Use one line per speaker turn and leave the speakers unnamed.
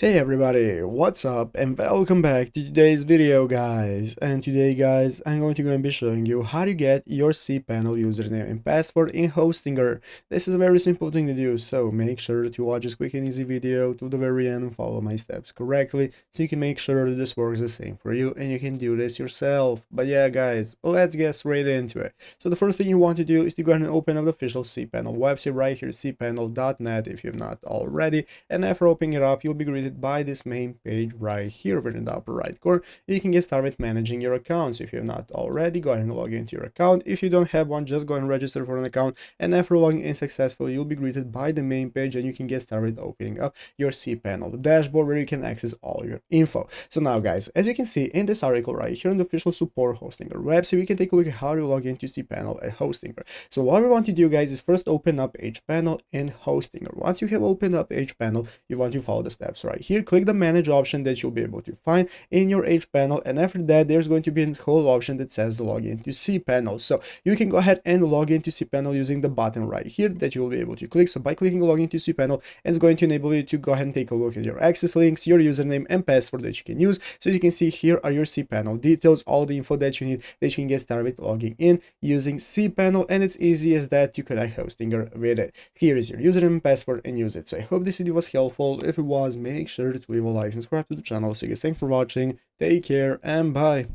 Hey everybody, what's up and welcome back to today's video guys. And today guys, I'm going to be showing you how to get your cPanel username and password in Hostinger. This is a very simple thing to do, so make sure to watch this quick and easy video to the very end and follow my steps correctly so you can make sure that this works the same for you and you can do this yourself. But yeah guys, let's get straight into it. So the first thing you want to do is to go ahead and open up the official cPanel website right here, cpanel.net if you've not already. And after opening it up, you'll be greeted by this main page right here within the upper right corner. You can get started managing your accounts. If you're not already, go ahead and log into your account. If you don't have one, just go ahead and register for an account. And after logging in successfully, you'll be greeted by the main page and you can get started opening up your cPanel, the dashboard where you can access all your info. So now guys, as you can see in this article right here on the official support Hostinger website, we can take a look at how to log into cPanel at Hostinger. So what we want to do guys is first open up cPanel in Hostinger. Once you have opened up cPanel, you want to follow the steps right here. Click the manage option that you'll be able to find in your cPanel, and after that there's going to be a whole option that says log into cPanel. So you can go ahead and log into cPanel using the button right here that you'll be able to click. So by clicking log into cPanel, it's going to enable you to go ahead and take a look at your access links, your username and password that you can use. So you can see here are your cPanel details, all the info that you need that you can get started logging in using cPanel, and it's easy as that to connect Hostinger with it. Here is your username and password and use it. So I hope this video was helpful. If it was, make sure to leave a like and subscribe to the channel. So guys, thanks for watching, take care and bye.